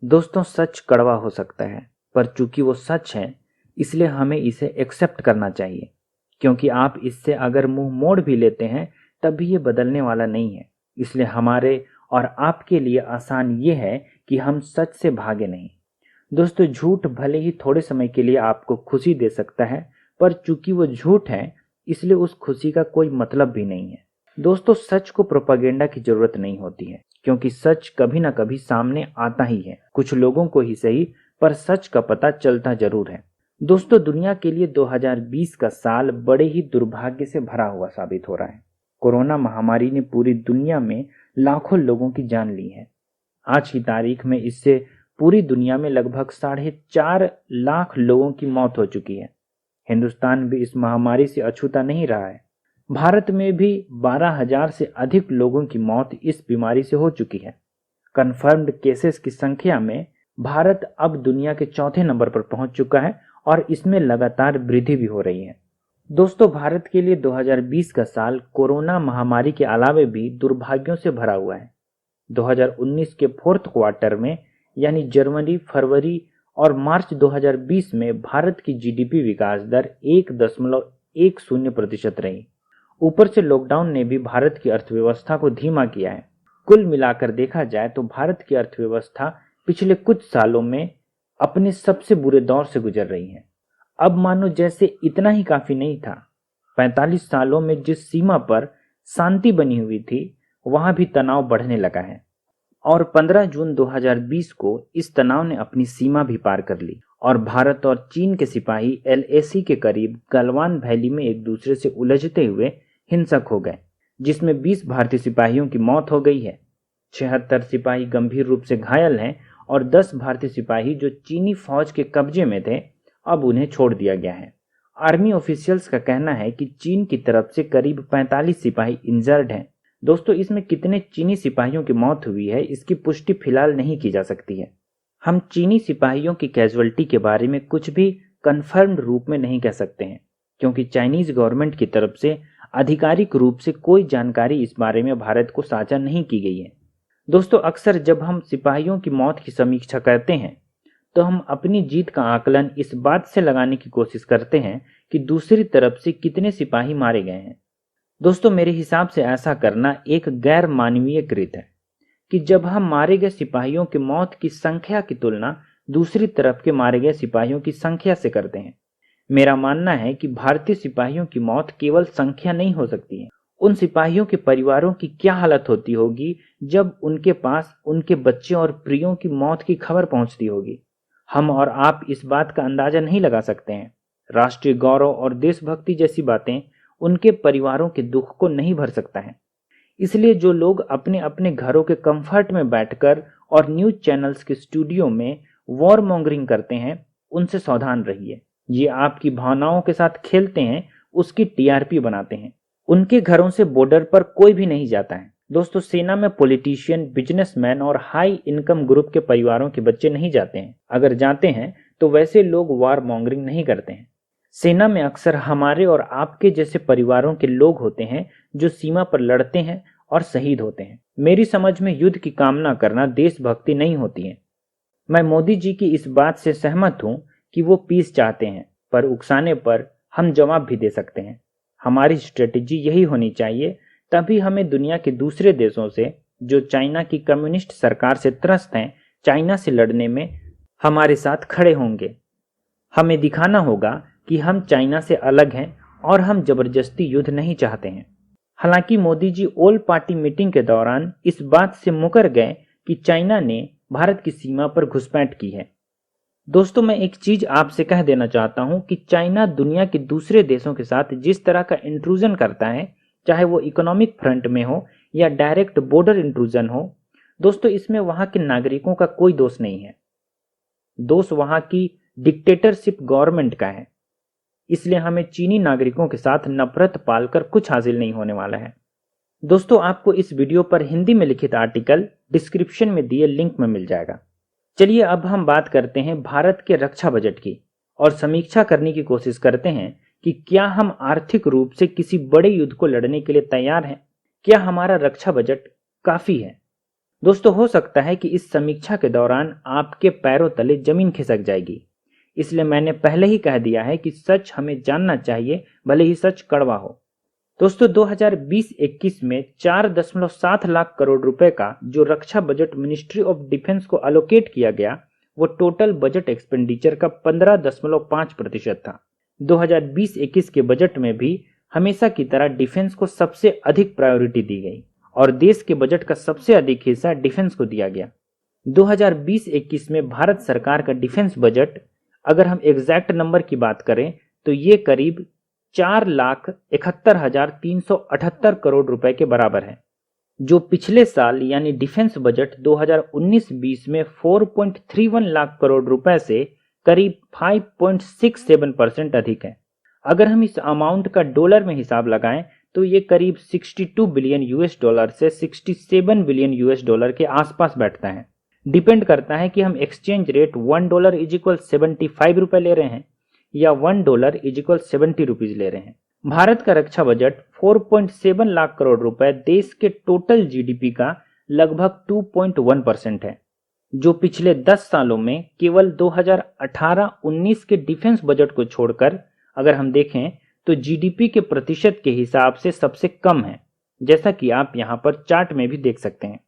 दोस्तों, सच कड़वा हो सकता है, पर चूंकि वो सच है इसलिए हमें इसे एक्सेप्ट करना चाहिए। क्योंकि आप इससे अगर मुंह मोड़ भी लेते हैं तब भी ये बदलने वाला नहीं है। इसलिए हमारे और आपके लिए आसान ये है कि हम सच से भागे नहीं। दोस्तों, झूठ भले ही थोड़े समय के लिए आपको खुशी दे सकता है, पर चूंकि वो झूठ है इसलिए उस खुशी का कोई मतलब भी नहीं है। दोस्तों, सच को प्रोपागेंडा की जरूरत नहीं होती है, क्योंकि सच कभी ना कभी सामने आता ही है, कुछ लोगों को ही सही, पर सच का पता चलता जरूर है। दोस्तों, दुनिया के लिए 2020 का साल बड़े ही दुर्भाग्य से भरा हुआ साबित हो रहा है। कोरोना महामारी ने पूरी दुनिया में लाखों लोगों की जान ली है। आज की तारीख में इससे पूरी दुनिया में लगभग 4.5 लाख लोगों की मौत हो चुकी है। हिंदुस्तान भी इस महामारी से अछूता नहीं रहा है। भारत में भी 12,000 से अधिक लोगों की मौत इस बीमारी से हो चुकी है। कन्फर्म्ड केसेस की संख्या में भारत अब दुनिया के चौथे नंबर पर पहुंच चुका है और इसमें लगातार वृद्धि भी हो रही है। दोस्तों, भारत के लिए 2020 का साल कोरोना महामारी के अलावे भी दुर्भाग्यों से भरा हुआ है। 2019 के फोर्थ क्वार्टर में यानी जनवरी, फरवरी और मार्च 2020 में भारत की जीडीपी विकास दर 1.10% रही। ऊपर से लॉकडाउन ने भी भारत की अर्थव्यवस्था को धीमा किया है। कुल मिलाकर देखा जाए तो भारत की अर्थव्यवस्था पिछले कुछ सालों में अपने सबसे बुरे दौर से गुजर रही है। अब मानो जैसे इतना ही काफी नहीं था। 45 सालों में जिस सीमा पर शांति बनी हुई थी वहां भी तनाव बढ़ने लगा है और 15 जून 2020 को इस तनाव ने अपनी सीमा भी पार कर ली और भारत और चीन के सिपाही एलएसी के करीब गलवान वैली में एक दूसरे से उलझते हुए हिंसक हो गए, जिसमें 20 भारतीय सिपाहियों की मौत हो गई है। 76 सिपाही गंभीर रूप से घायल हैं और 10 भारतीय सिपाही जो चीनी फौज के कब्जे में थे अब उन्हें छोड़ दिया गया है। आर्मी ऑफिशियल्स का कहना है कि चीन की तरफ से करीब 45 सिपाही इंजर्ड हैं। दोस्तों, इसमें कितने चीनी सिपाहियों की मौत हुई है इसकी पुष्टि फिलहाल नहीं की जा सकती है। हम चीनी सिपाहियों की कैजुअल्टी के बारे में कुछ भी कन्फर्म्ड रूप में नहीं कह सकते हैं, क्योंकि चाइनीज गवर्नमेंट की तरफ से आधिकारिक रूप से कोई जानकारी इस बारे में भारत को साझा नहीं की गई है। दोस्तों, अक्सर जब हम सिपाहियों की मौत की समीक्षा करते हैं तो हम अपनी जीत का आकलन इस बात से लगाने की कोशिश करते हैं कि दूसरी तरफ से कितने सिपाही मारे गए हैं। दोस्तों, मेरे हिसाब से ऐसा करना एक गैर मानवीय कृत्य है कि जब हम मारे गए सिपाहियों की मौत की संख्या की तुलना दूसरी तरफ के मारे गए सिपाहियों की संख्या से करते हैं। मेरा मानना है कि भारतीय सिपाहियों की मौत केवल संख्या नहीं हो सकती है। उन सिपाहियों के परिवारों की क्या हालत होती होगी जब उनके पास उनके बच्चे और प्रियों की मौत की खबर पहुंचती होगी। हम और आप इस बात का अंदाजा नहीं लगा सकते हैं। राष्ट्रीय गौरव और देशभक्ति जैसी बातें उनके परिवारों के दुख को नहीं भर सकता है। इसलिए जो लोग अपने अपने घरों के कंफर्ट में बैठकर और न्यूज चैनल्स के स्टूडियो में वॉर मॉन्गरिंग करते हैं, उनसे सावधान रहिए। ये आपकी भावनाओं के साथ खेलते हैं, उसकी टीआरपी बनाते हैं। उनके घरों से बॉर्डर पर कोई भी नहीं जाता है। दोस्तों, सेना में पॉलिटिशियन, बिजनेसमैन और हाई इनकम ग्रुप के परिवारों के बच्चे नहीं जाते हैं। अगर जाते हैं तो वैसे लोग वॉर मॉन्गरिंग नहीं करते हैं। सेना में अक्सर हमारे और आपके जैसे परिवारों के लोग होते हैं जो सीमा पर लड़ते हैं और शहीद होते हैं। मेरी समझ में युद्ध की कामना करना देशभक्ति नहीं होती है। मैं मोदी जी की इस बात से सहमत हूं कि वो पीस चाहते हैं, पर उकसाने पर हम जवाब भी दे सकते हैं। हमारी स्ट्रेटेजी यही होनी चाहिए, तभी हमें दुनिया के दूसरे देशों से जो चाइना की कम्युनिस्ट सरकार से त्रस्त हैं, चाइना से लड़ने में हमारे साथ खड़े होंगे। हमें दिखाना होगा कि हम चाइना से अलग हैं और हम जबरदस्ती युद्ध नहीं चाहते हैं। हालांकि Modi ji all party meeting के दौरान इस बात से मुकर गए कि चाइना ने भारत की सीमा पर घुसपैठ की है। दोस्तों, मैं एक चीज आपसे कह देना चाहता हूं कि चाइना दुनिया के दूसरे देशों के साथ जिस तरह का इंट्रूजन करता है, चाहे वो इकोनॉमिक फ्रंट में हो या डायरेक्ट बॉर्डर इंट्रूजन हो, दोस्तों इसमें वहां के नागरिकों का कोई दोष नहीं है। दोष वहां की डिक्टेटरशिप गवर्नमेंट का है। इसलिए हमें चीनी नागरिकों के साथ नफरत पालकर कुछ हासिल नहीं होने वाला है। दोस्तों, आपको इस वीडियो पर हिंदी में लिखित आर्टिकल डिस्क्रिप्शन में दिए लिंक में मिल जाएगा। चलिए अब हम बात करते हैं भारत के रक्षा बजट की और समीक्षा करने की कोशिश करते हैं कि क्या हम आर्थिक रूप से किसी बड़े युद्ध को लड़ने के लिए तैयार हैं? क्या हमारा रक्षा बजट काफी है? दोस्तों, हो सकता है कि इस समीक्षा के दौरान आपके पैरों तले जमीन खिसक जाएगी, इसलिए मैंने पहले ही कह दिया है कि सच हमें जानना चाहिए, भले ही सच कड़वा हो। दोस्तों, 2020-21 में 4.7 लाख करोड़ रुपए का जो रक्षा बजट मिनिस्ट्री ऑफ डिफेंस को अलोकेट किया गया, वो टोटल बजट एक्सपेंडिचर का 15.5% था। 2020-21 के बजट में भी हमेशा की तरह डिफेंस को सबसे अधिक प्रायोरिटी दी गई और देश के बजट का सबसे अधिक हिस्सा डिफेंस को दिया गया। 2020-21 में भारत सरकार का डिफेंस बजट, अगर हम एग्जैक्ट नंबर की बात करें तो ये करीब 4,71,378 करोड़ रुपए के बराबर है, जो पिछले साल यानी डिफेंस बजट 2019-20 में 4.31 लाख करोड़ रुपए से करीब 5.67% अधिक है। अगर हम इस अमाउंट का डॉलर में हिसाब लगाएं तो ये करीब 62 बिलियन यूएस डॉलर से 67 बिलियन यूएस डॉलर के आसपास बैठता है। डिपेंड करता है कि हम एक्सचेंज रेट $1 इज इक्वल 75 रुपए ले रहे हैं या $1 इज इक्वल 70 रुपीज ले रहे हैं। भारत का रक्षा बजट 4.7 लाख करोड़ रुपए देश के टोटल जीडीपी का लगभग 2.1% है, जो पिछले 10 सालों में केवल 2018-19 के डिफेंस बजट को छोड़कर अगर हम देखें तो जीडीपी के प्रतिशत के हिसाब से सबसे कम है, जैसा कि आप यहां पर चार्ट में भी देख सकते हैं।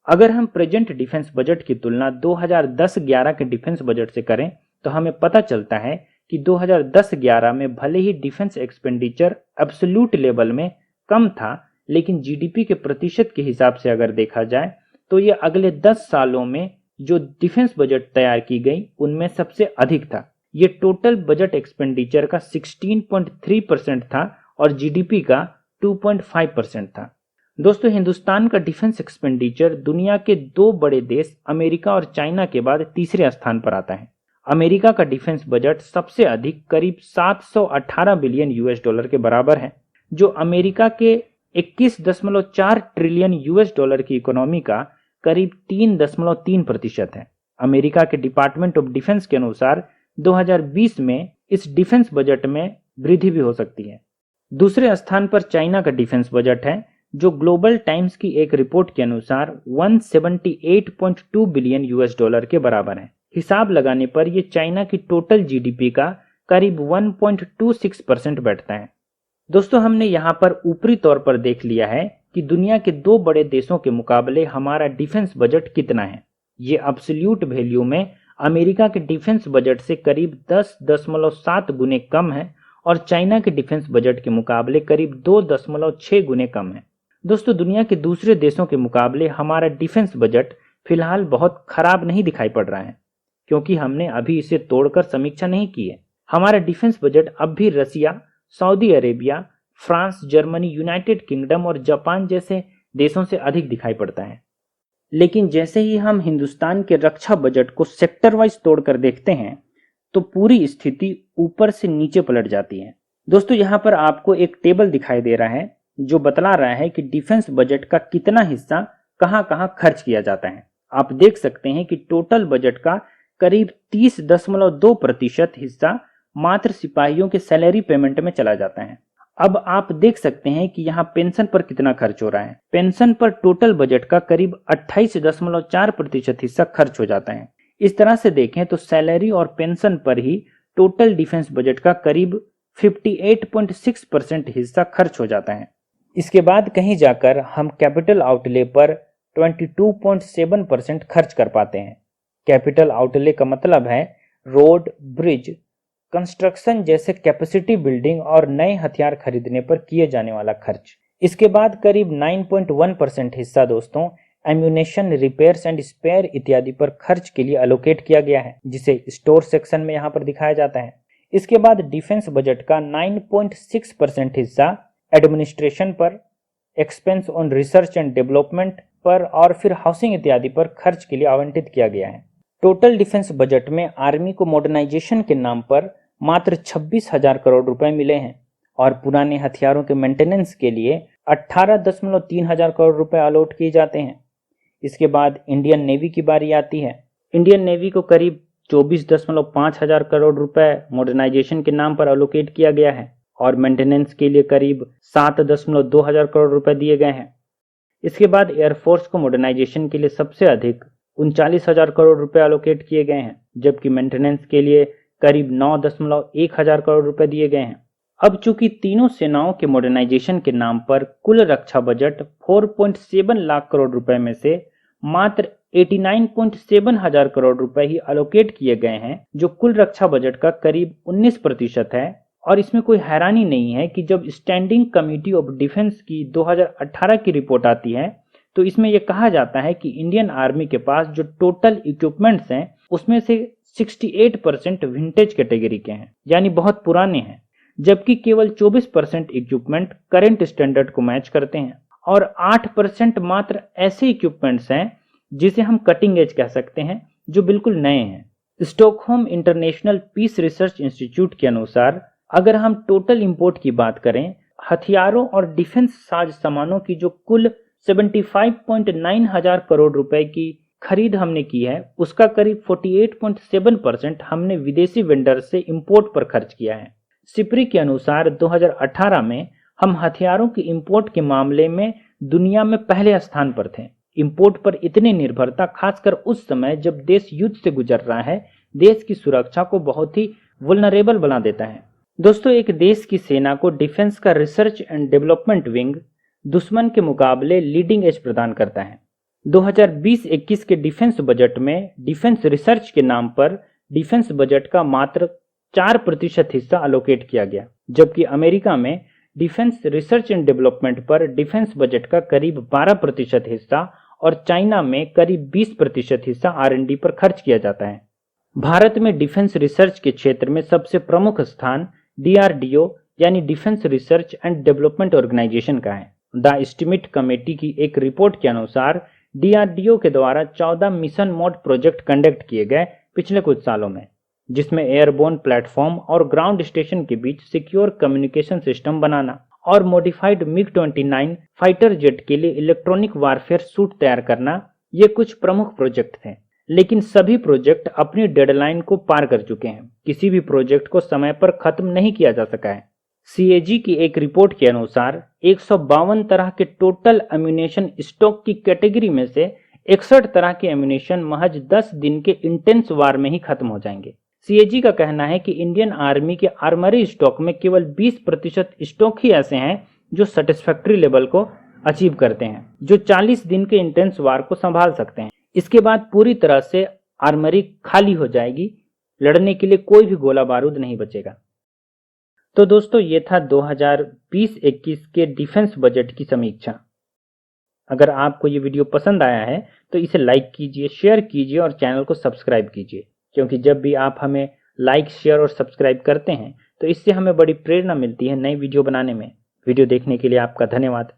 अगर हम प्रेजेंट डिफेंस बजट की तुलना 2010-11 के डिफेंस बजट से करें तो हमें पता चलता है कि 2010-11 में भले ही डिफेंस एक्सपेंडिचर एब्सोल्यूट लेवल में कम था, लेकिन जीडीपी के प्रतिशत के हिसाब से अगर देखा जाए तो ये अगले 10 सालों में जो डिफेंस बजट तैयार की गई उनमें सबसे अधिक था। ये टोटल बजट एक्सपेंडिचर का 16.3% था और जीडीपी का 2.5% था। दोस्तों, हिंदुस्तान का डिफेंस एक्सपेंडिचर दुनिया के दो बड़े देश अमेरिका और चाइना के बाद तीसरे स्थान पर आता है। अमेरिका का डिफेंस बजट सबसे अधिक करीब 718 बिलियन यूएस डॉलर के बराबर है, जो अमेरिका के 21.4 ट्रिलियन यूएस डॉलर की इकोनॉमी का करीब 3.3% है। अमेरिका के डिपार्टमेंट ऑफ डिफेंस के अनुसार 2020 में इस डिफेंस बजट में वृद्धि भी हो सकती है। दूसरे स्थान पर चाइना का डिफेंस बजट है, जो ग्लोबल टाइम्स की एक रिपोर्ट के अनुसार 178.2 बिलियन यूएस डॉलर के बराबर है। हिसाब लगाने पर यह चाइना की टोटल जीडीपी का करीब 1.26% बैठता है। दोस्तों, हमने यहां पर ऊपरी तौर पर देख लिया है कि दुनिया के दो बड़े देशों के मुकाबले हमारा डिफेंस बजट कितना है। ये एब्सोल्यूट वैल्यू में अमेरिका के डिफेंस बजट से करीब 10.7 गुने कम है और चाइना के डिफेंस बजट के मुकाबले करीब 2.6 गुने कम है। दोस्तों, दुनिया के दूसरे देशों के मुकाबले हमारा डिफेंस बजट फिलहाल बहुत खराब नहीं दिखाई पड़ रहा है, क्योंकि हमने अभी इसे तोड़कर समीक्षा नहीं की है। हमारा डिफेंस बजट अब भी Russia, Saudi Arabia, France, Germany, United Kingdom और जापान जैसे देशों से अधिक दिखाई पड़ता है। लेकिन जैसे ही हम हिंदुस्तान के रक्षा बजट को सेक्टर वाइज तोड़कर देखते हैं तो पूरी स्थिति ऊपर से नीचे पलट जाती है। दोस्तों, यहाँ पर आपको एक टेबल दिखाई दे रहा है जो बतला रहा है कि डिफेंस बजट का कितना हिस्सा कहां कहां खर्च किया जाता है। आप देख सकते हैं कि टोटल बजट का करीब 30.2% हिस्सा मात्र सिपाहियों के सैलरी पेमेंट में चला जाता है। अब आप देख सकते हैं कि यहाँ पेंशन पर कितना खर्च हो रहा है। पेंशन पर टोटल बजट का करीब 28.4% हिस्सा खर्च हो जाता है। इस तरह से देखें तो सैलरी और पेंशन पर ही टोटल डिफेंस बजट का करीब 58.6% हिस्सा खर्च हो जाता है। इसके बाद कहीं जाकर हम कैपिटल आउटले पर 22.7% खर्च कर पाते हैं। कैपिटल आउटले का मतलब है रोड, ब्रिज, कंस्ट्रक्शन जैसे कैपेसिटी बिल्डिंग और नए हथियार खरीदने पर किए जाने वाला खर्च। इसके बाद करीब 9.1% हिस्सा दोस्तों एम्यूनेशन, रिपेयर्स एंड स्पेयर इत्यादि पर खर्च के लिए अलोकेट किया गया है, जिसे स्टोर सेक्शन में यहाँ पर दिखाया जाता है। इसके बाद डिफेंस बजट का 9.6% हिस्सा एडमिनिस्ट्रेशन पर, expense on research and development पर और फिर हाउसिंग इत्यादि पर खर्च के लिए आवंटित किया गया है। टोटल डिफेंस बजट में आर्मी को मॉडर्नाइजेशन के नाम पर मात्र 26,000 करोड़ रुपए मिले हैं और पुराने हथियारों के मेंटेनेंस के लिए 18.3 हजार करोड़ रुपए अलॉट किए जाते हैं। इसके बाद इंडियन नेवी की बारी आती है। इंडियन नेवी को करीब 24.5 हजार करोड़ रुपए मॉडर्नाइजेशन के नाम पर अलोकेट किया गया है और मेंटेनेंस के लिए करीब 7.2 हजार करोड़ रुपए दिए गए हैं। इसके बाद एयरफोर्स को मॉडर्नाइजेशन के लिए सबसे अधिक 39,000 करोड़ रुपए एलोकेट किए गए हैं, जबकि मेंटेनेंस के लिए करीब 9.1 हजार करोड़ रुपए दिए गए हैं। अब चूंकि तीनों सेनाओं के मॉडर्नाइजेशन के नाम पर कुल रक्षा बजट 4.7 लाख करोड़ रुपए में से मात्र 89.7 हजार करोड़ रुपए ही एलोकेट किए गए हैं, जो कुल रक्षा बजट का करीब 19% है। और इसमें कोई हैरानी नहीं है कि जब स्टैंडिंग कमेटी ऑफ डिफेंस की 2018 की रिपोर्ट आती है तो इसमें यह कहा जाता है कि इंडियन आर्मी के पास जो टोटल इक्विपमेंट्स हैं उसमें से 68% विंटेज कैटेगरी के हैं, यानी बहुत पुराने हैं, जबकि केवल 24% इक्विपमेंट करंट स्टैंडर्ड को मैच करते हैं और 8% मात्र ऐसे इक्विपमेंट्स हैं जिसे हम कटिंग एज कह सकते हैं, जो बिल्कुल नए हैं। Stockholm International Peace Research Institute के अनुसार अगर हम टोटल इंपोर्ट की बात करें, हथियारों और डिफेंस साज सामानों की जो कुल 75.9 हजार करोड़ रुपए की खरीद हमने की है, उसका करीब 48.7% हमने विदेशी वेंडर से इंपोर्ट पर खर्च किया है। सिप्री के अनुसार 2018 में हम हथियारों की इंपोर्ट के मामले में दुनिया में पहले स्थान पर थे। इंपोर्ट पर इतनी निर्भरता खासकर उस समय जब देश युद्ध से गुजर रहा है, देश की सुरक्षा को बहुत ही वल्नरेबल बना देता है। दोस्तों, एक देश की सेना को डिफेंस का रिसर्च एंड डेवलपमेंट विंग दुश्मन के मुकाबले लीडिंग एज प्रदान करता है। 2020-21 के डिफेंस बजट में डिफेंस रिसर्च के नाम पर डिफेंस बजट का मात्र 4% हिस्सा एलोकेट किया गया, जबकि अमेरिका में डिफेंस रिसर्च एंड डेवलपमेंट पर डिफेंस बजट का करीब 12% हिस्सा और चाइना में करीब 20% हिस्सा R&D पर खर्च किया जाता है। भारत में डिफेंस रिसर्च के क्षेत्र में सबसे प्रमुख स्थान DRDO यानी defence research and development organisation का है। द एस्टिमेट कमेटी की एक रिपोर्ट के अनुसार DRDO के द्वारा 14 मिशन मोड प्रोजेक्ट कंडक्ट किए गए पिछले कुछ सालों में, जिसमें एयरबोर्न प्लेटफॉर्म और ग्राउंड स्टेशन के बीच सिक्योर कम्युनिकेशन सिस्टम बनाना और मॉडिफाइड MiG-29 फाइटर जेट के लिए इलेक्ट्रॉनिक वारफेयर सूट तैयार करना, ये कुछ प्रमुख प्रोजेक्ट थे। लेकिन सभी प्रोजेक्ट अपनी डेडलाइन को पार कर चुके हैं। किसी भी प्रोजेक्ट को समय पर खत्म नहीं किया जा सका है। CAG की एक रिपोर्ट के अनुसार 152 तरह के टोटल एम्यूनेशन स्टॉक की कैटेगरी में से 61 तरह के एम्यूनेशन महज 10 दिन के इंटेंस वार में ही खत्म हो जाएंगे। CAG का कहना है कि इंडियन आर्मी के आर्मरी स्टॉक में केवल 20% स्टॉक ही ऐसे हैं जो सेटिस्फैक्ट्री लेवल को अचीव करते हैं, जो 40 दिन के इंटेंस वार को संभाल सकते हैं। इसके बाद पूरी तरह से आर्मरी खाली हो जाएगी, लड़ने के लिए कोई भी गोला बारूद नहीं बचेगा। तो दोस्तों, ये था 2020-21 के डिफेंस बजट की समीक्षा। अगर आपको ये वीडियो पसंद आया है तो इसे लाइक कीजिए, शेयर कीजिए और चैनल को सब्सक्राइब कीजिए, क्योंकि जब भी आप हमें लाइक, शेयर और सब्सक्राइब करते हैं तो इससे हमें बड़ी प्रेरणा मिलती है नई वीडियो बनाने में। वीडियो देखने के लिए आपका धन्यवाद।